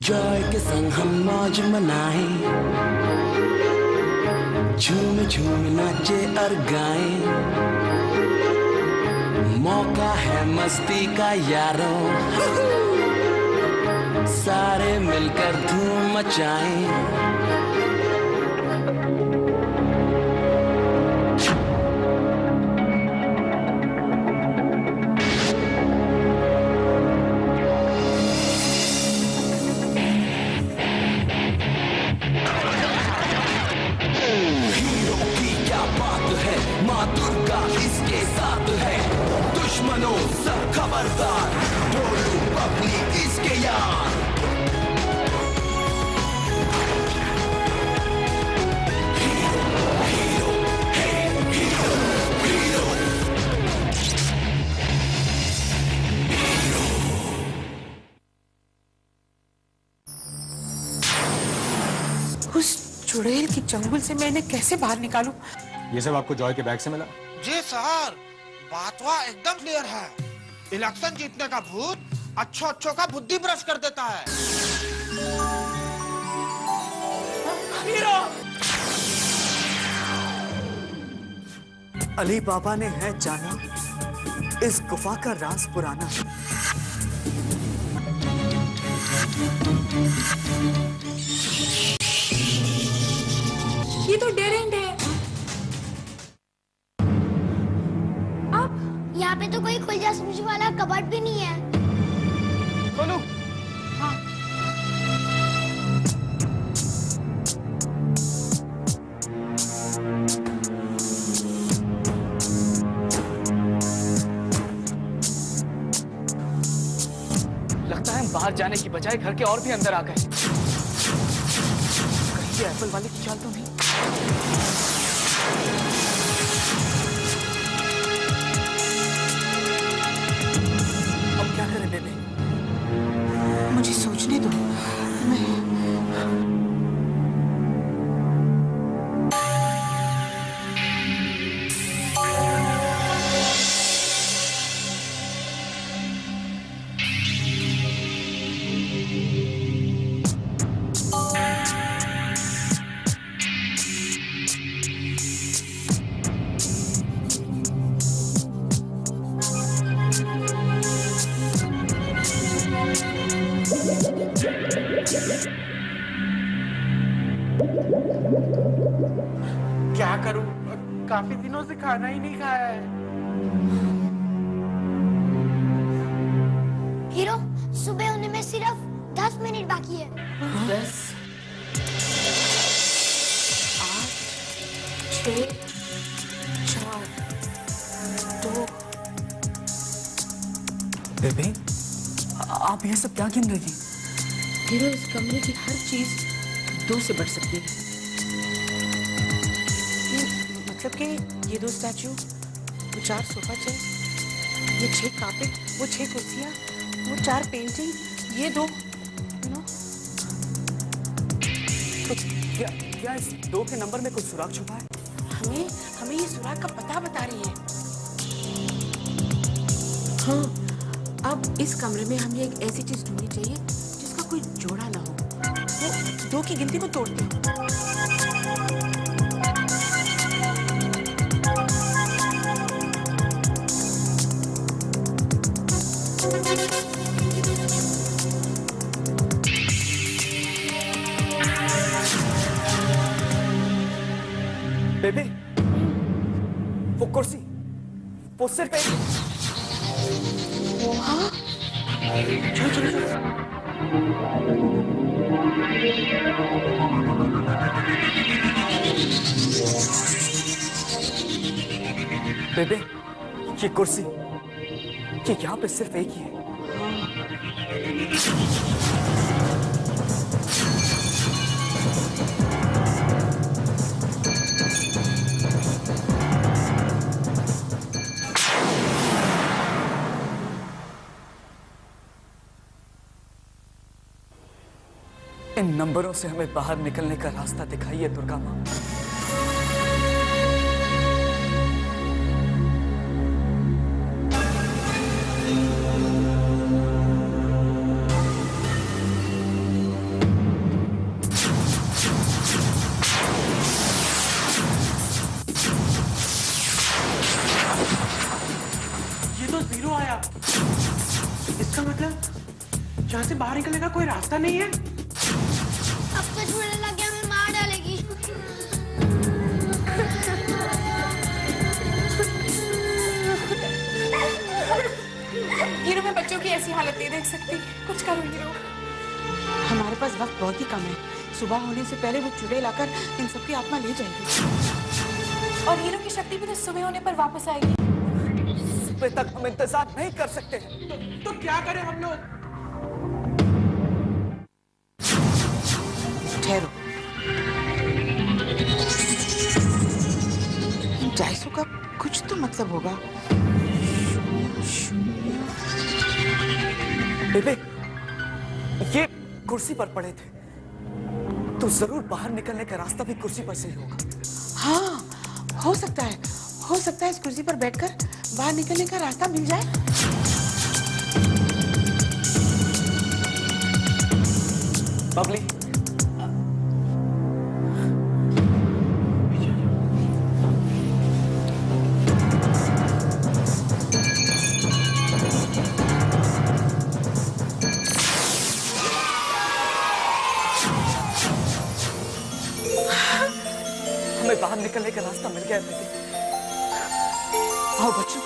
Joy के संग हम मौज मनाएं, झूम झूम नाचे और गाएं, मौका है मस्ती का यारों, सारे मिलकर धूम मचाएं। दुश्मनों सब खबरदार, ढोलू पब्लिक इसके यार। Hero, hero, hero, hero. उस चुड़ैल की चंगुल से मैं इन्हें कैसे बाहर निकालूं? ये सब आपको जॉय के बैग से मिला? जी सर, बातवा एकदम क्लियर है। इलेक्शन जीतने का भूत अच्छों का बुद्धि भ्रष्ट कर देता है। हीरो! अली बाबा ने है जाना इस गुफा का राज पुराना। ये तो डेड एंड है। यहाँ पे तो कोई खुलजा समझ वाला कबर्ड भी नहीं है। बोलो। हाँ। लगता है हम बाहर जाने की बजाय घर के और भी अंदर आ गए। कहीं ये एप्पल वाले की चाल तो नहीं? क्या करें बेबे? मुझे सोचने दो। क्या करूं? काफी दिनों से खाना ही नहीं खाया है। हीरो, सुबह होने में सिर्फ 10 मिनट बाकी है। 10, 8, 6, 4, 2। बेबे, आप ये सब क्या गिन रही हैं? हीरो, इस कमरे की हर चीज 2 से बढ़ सकती है। मतलब कि ये 2 स्टैचू, वो 4 सोफा चेयर, ये 6 कार्पेट, वो 6 कुर्सियां, वो 4 पेंटिंग, ये 2, तो क्या इस 2 के नंबर में कुछ सुराग छुपा है? हमें ये सुराग का पता बता रही है। हाँ, अब इस कमरे में हमें एक ऐसी चीज ढूंढनी चाहिए जिसका कोई जोड़ा ना हो। वो 2 की गिनती को तोड़ते हैं। बेबे, वो कुर्सी, वो सिर पे। हाँ? चलो चलो चलो। बेबे, ये कुर्सी, ये यहाँ पे सिर्फ एक ही है। इन नंबरों से हमें बाहर निकलने का रास्ता दिखाइए दुर्गा माँ। तो 0 आया। इसका मतलब यहाँ से बाहर निकलने का कोई रास्ता नहीं है। अब तो छूने लग गया, हमें मार डालेगी। हीरो, मैं बच्चों की ऐसी हालत नहीं देख सकती। कुछ करो हीरो। हमारे पास वक्त बहुत ही कम है। सुबह होने से पहले वो चूड़े लाकर इन सबकी आत्मा ले जाएगी। और हीरो की शक्ति भी तो सुबह होने पर वापस आएगी। सुबह तक हम इंतजार नहीं कर सकते। तो क्या करें हम लोग? ठहरो, जायसू का कुछ तो मतलब होगा। बेबे, ये कुर्सी पर पड़े थे, तो जरूर बाहर निकलने का रास्ता भी कुर्सी पर से ही होगा। हाँ, हो सकता है इस कुर्सी पर बैठकर बाहर निकलने का रास्ता मिल जाए। बबली, हमें बाहर निकलने का रास्ता मिल गया बेटे। आओ बच्चों।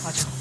आ जाओ।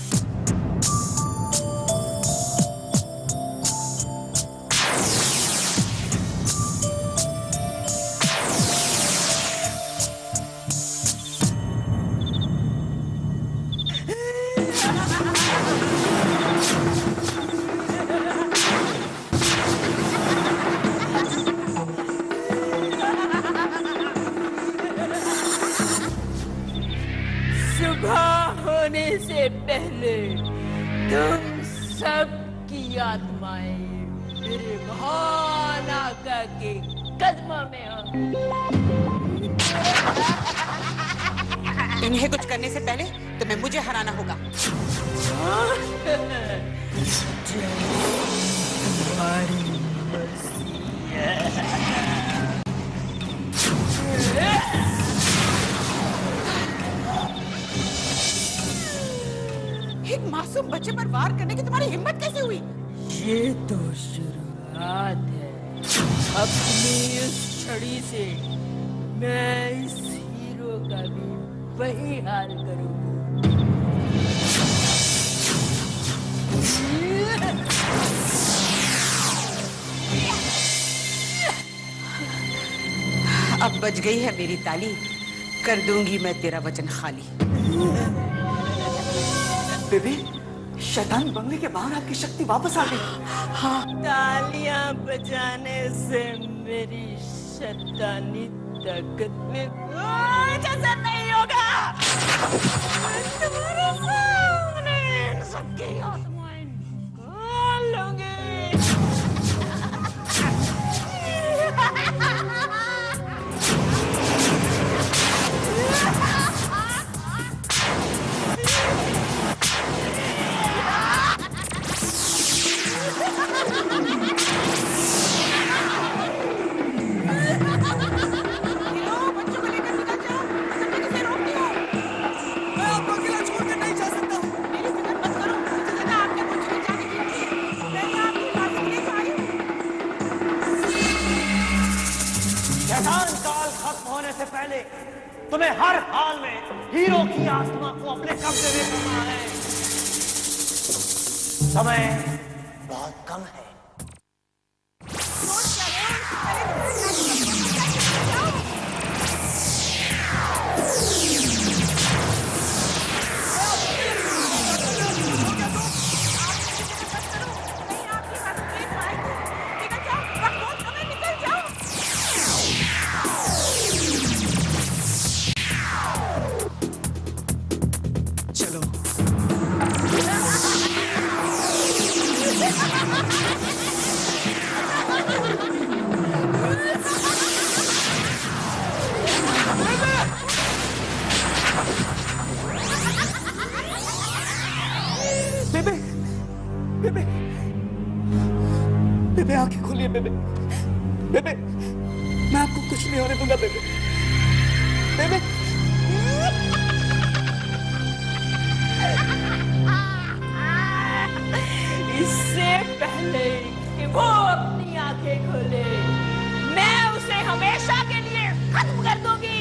होने से पहले तुम सबकी आत्माएं मेरे महान आका के कदमों में हो। इन्हें कुछ करने से पहले तुम्हें मुझे हराना होगा। तुम्हारी मर्जी है। एक मासूम बच्चे पर वार करने की तुम्हारी हिम्मत कैसे हुई? ये तो शुरुआत है। अपनी इस छड़ी से मैं इस हीरो का भी वही हाल करूंगी। अब बच गई है मेरी ताली, कर दूंगी मैं तेरा वचन खाली। बेबी, शैतान बंगले के बाहर आपकी शक्ति वापस आ गई। हाँ, तालियां बजाने से मेरी शैतानी ताकत में कुछ असर नहीं होगा। तुम्हारे सामने इन सबकी आत्माएं निकाल लूंगी। तुम्हें हर हाल में हीरो की आत्मा को अपने कब्जे में करना है। समय बहुत कम है। बेबे, आंखें खोलिए बेबे। बेबे, मैं आपको कुछ नहीं होने दूंगा बेबे। बेबे, इससे पहले कि वो अपनी आंखें खोले, मैं उसे हमेशा के लिए खत्म कर दूंगी।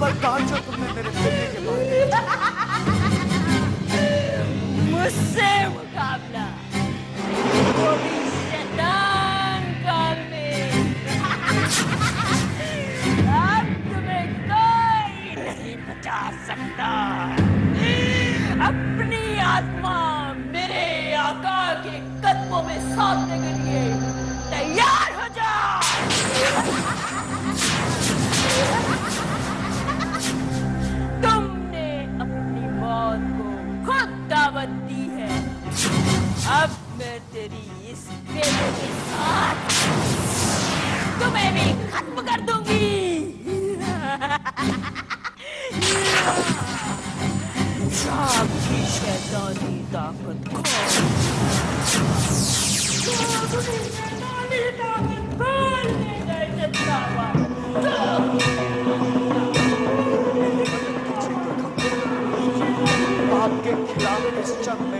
पर कहा जो तुमने मेरे बेटे के बारे मुझसे मुकाबला, वो भी शैतान काल में। अब तुम्हें कोई नहीं बचा सकता। अपनी आत्मा मेरे आका के कदमों में सौंपने के लिए तैयार हो जाओ। तुमने अपनी मौत को खुद दावत दी है। अब मैं तेरी इस बेटे के साथ तुम्हें भी खत्म कर दूंगी। आपकी शैतानी ताकत आपके खिलाफ इस जंग में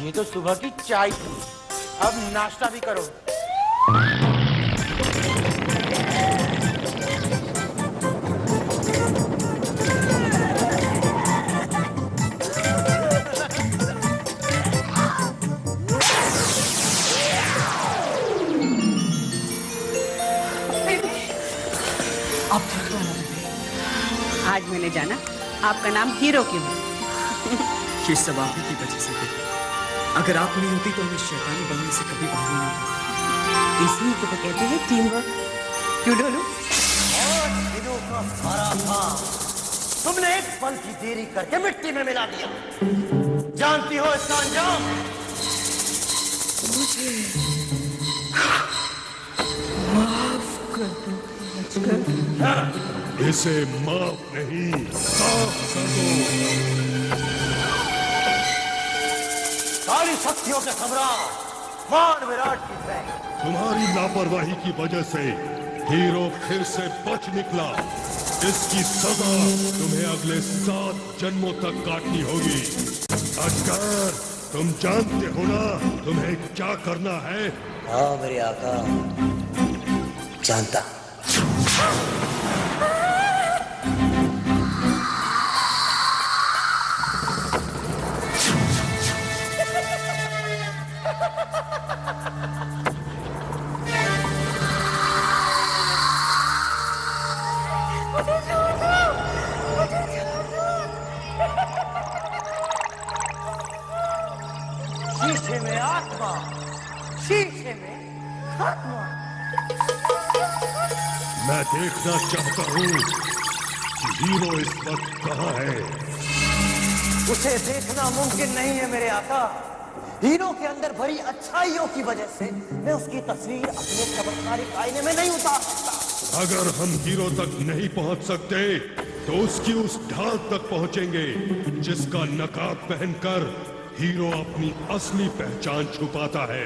ये तो सुबह की चाय थी, अब नाश्ता भी करो। आज मैंने जाना आपका नाम हीरो क्यों है। ये सब आप ही की वजह से थी। अगर आप नहीं होती तो मैं शैतानी बनने से कभी बाहर नहीं। इसी को तो कहते हैं टीम वर्क। क्यों ढोलू? दिनों का सारा था तुमने एक पल की देरी करके मिट्टी में मिला दिया। जानती हो इसका अंजाम? मुझे माफ कर दो। इसे माफ नहीं, साफ कर दो। काली शक्तियों के सम्राट मान विराट की तरह तुम्हारी लापरवाही की वजह से हीरो फिर से बच निकला। इसकी सजा तुम्हें अगले 7 जन्मों तक काटनी होगी। अजगर, तुम जानते हो ना तुम्हें क्या करना है? हाँ मेरे आका, जानता। शीशे में आत्मा, शीशे में आत्मा। मैं देखना चाहता हूँ कि हीरो इस वक्त कहाँ है। उसे देखना मुमकिन नहीं है मेरे आका। हीरो के अंदर भरी अच्छाइयों की वजह से मैं उसकी तस्वीर अपने चमत्कारिक आईने में नहीं उतार सकता। अगर हम हीरो तक नहीं पहुंच सकते तो उसकी उस ढाल तक पहुंचेंगे जिसका नकाब पहनकर हीरो अपनी असली पहचान छुपाता है।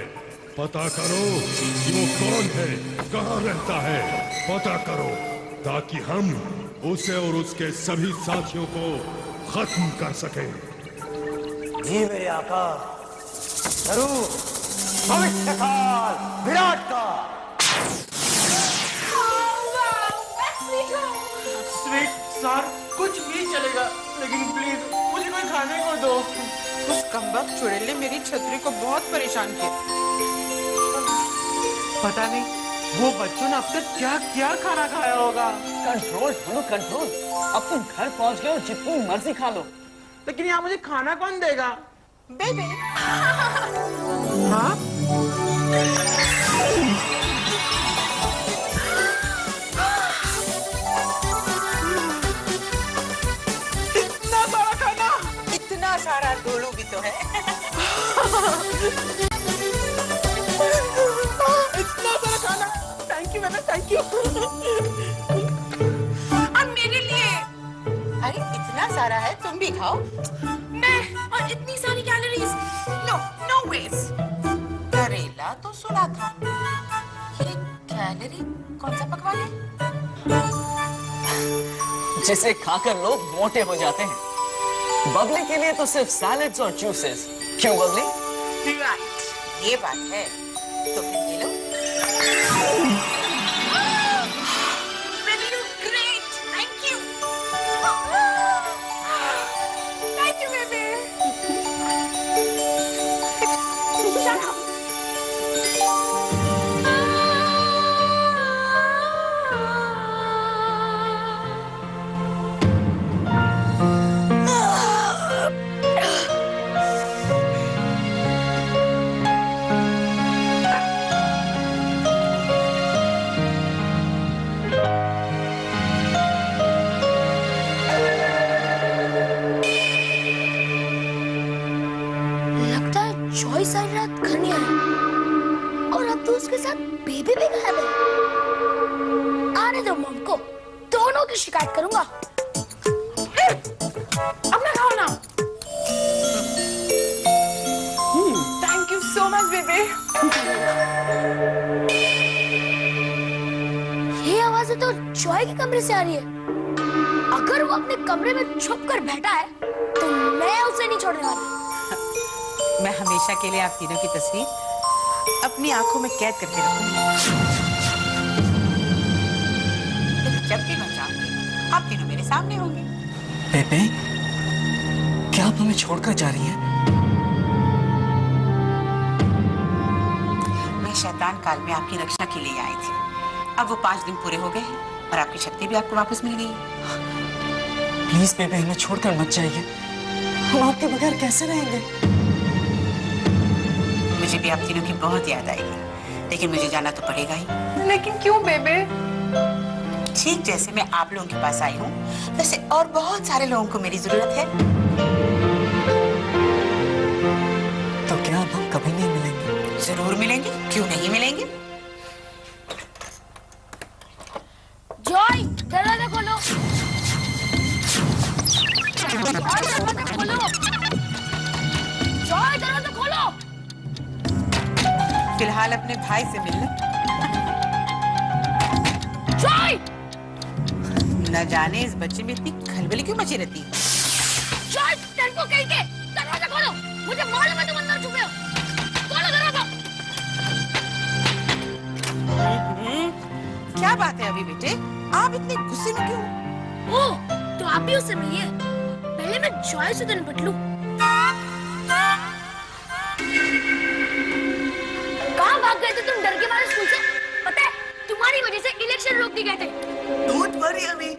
पता करो कि वो कौन है, कहाँ रहता है। पता करो ताकि हम उसे और उसके सभी साथियों को खत्म कर सकें। जी मेरे आका, जरूर। भविष्य काल विराट का। स्वीट सर, कुछ भी चलेगा, लेकिन प्लीज मुझे कोई खाने को दो। उस कमबख्त चुड़ैल ने मेरी छतरी को बहुत परेशान किया। पता नहीं वो बच्चों ने अब तक क्या क्या खाना खाया होगा। कंट्रोल ढूंढो, कंट्रोल। अब तुम घर पहुंच गए हो, जितनी मर्जी खा लो। लेकिन यहाँ मुझे खाना कौन देगा? बेबे। हाँ? इतना सारा खाना? इतना सारा डोलू भी तो है। इतना सारा खाना। थैंक यू बेटा, थैंक यू। अब मेरे लिए। अरे इतना सारा है, तुम भी खाओ। मैं और इतनी सारी कैलोरीज। No no veg. करेला तो सुना था। ये कैलोरी कौन सा पकवान है? जिसे खाकर लोग मोटे हो जाते हैं। बबली के लिए तो सिर्फ सैलेड्स और जूसेस। क्यों बबली? राइट, ये बात है। तो फिर ये लो। Baby, you great. Thank you. Thank you, baby. Shut up. लगता है जॉय सारी रात घर नहीं आया और अब तो उसके साथ बेबी भी गायब है। आने दो मॉम को, दोनों की शिकायत करूंगा। अपना खाओ ना। Thank you so much baby. ये आवाजें तो जॉय के कमरे से आ रही है। अगर वो अपने कमरे में छुप कर बैठा है तो मैं उसे नहीं छोड़ने वाला। मैं हमेशा के लिए आप तीनों की तस्वीर अपनी आंखों में कैद करके रखूंगी। जब भी मैं चाहूंगी आप तीनों मेरे सामने होंगे। बेबे, क्या आप हमें छोड़कर जा रही हैं? मैं शैतान काल में आपकी रक्षा के लिए आई थी। अब वो 5 दिन पूरे हो गए हैं और आपकी शक्ति भी आपको वापस मिल गई है। प्लीज बेबे, हमें छोड़कर मत जाइए। हम आपके बगैर कैसे रहेंगे? मुझे भी आप तीनों की बहुत याद आएगी, लेकिन मुझे जाना तो पड़ेगा ही। लेकिन क्यों बेबे? ठीक जैसे मैं आप लोगों के पास आई हूँ, वैसे और बहुत सारे लोगों को मेरी जरूरत है। तो क्या अब हम कभी नहीं मिलेंगे? जरूर मिलेंगे, क्यों नहीं मिलेंगे? जॉय, दरवाजा खोलो। जॉय, दरवाजा खोलो। जॉय, दरवाजा खोलो। फिलहाल अपने भाई से मिल ले। जॉय! न जाने इस बच्चे में इतनी खलबली क्यों मची रहती है। जॉय, टर्को कहीं के, दरवाजा खोलो। मुझे मालूम है तुम अंदर छुपे हो। खोलो दरवाजा। क्या बात है अभी बेटे, आप इतने गुस्से में क्यों? ओह, तो आप भी उससे मिलिए। पहले मैं जॉय से तो निपट लूं। कहाँ भाग गए थे तुम डर के मारे स्कूल से? पता है, तुम्हारी वजह से इलेक्शन रोक दिए गए थे। डोंट वरी अभी,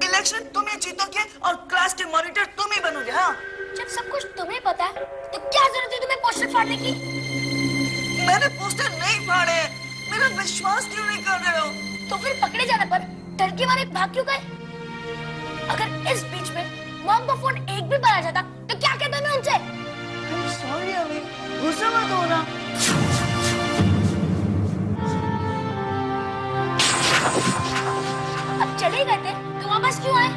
इलेक्शन तुम ही जीतोगे और क्लास के मॉनिटर तुम ही बनोगे। हाँ, जब सब कुछ तुम्हें पता है, तो क्या जरूरत है तुम्हें पोस्टर फाड़ने की? मैंने पोस्टर नहीं फाड़े। मेरा विश्वास क्यों नहीं कर रहे हो? तो फिर पकड़े जाने पर डर के मारे भाग क्यों गए? अगर इस बीच में मॉम को फोन एक भी बार आ जाता, तो क्या कहता मैं उनसे? I'm sorry अभी, गुस्सा मत हो ना। अब चले गए थे, तो वापस क्यों आए?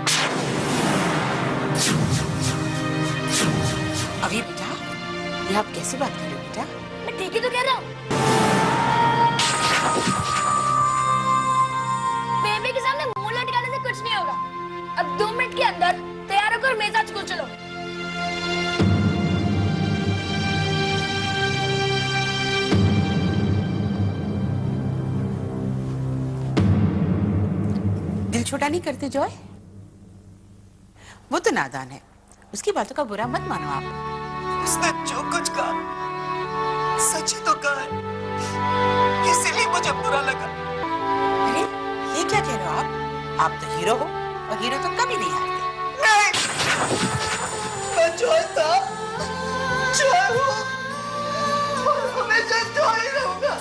अभी बेटा, ये आप कैसे बात कर रहे हो बेटा? मैं ठीक ही तो कह रहा हूँ। बेबी के सामने मुंह लटकाने से कुछ नहीं होगा। अब 2 मिनट के अंदर तैयार होकर मेरे साथ स्कूल चलो। छोटा नहीं करते जॉय। वो तो नादान है, उसकी बातों का बुरा मत मानो आप। उसने जो कुछ कहा सच ही तो कहा है, इसीलिए मुझे बुरा लगा। अरे ये क्या कह रहे हो आप तो हीरो हो और हीरो तो कभी नहीं हारते। नहीं, मैं जॉय था, जॉय हूँ और हमेशा जॉय रहूंगा।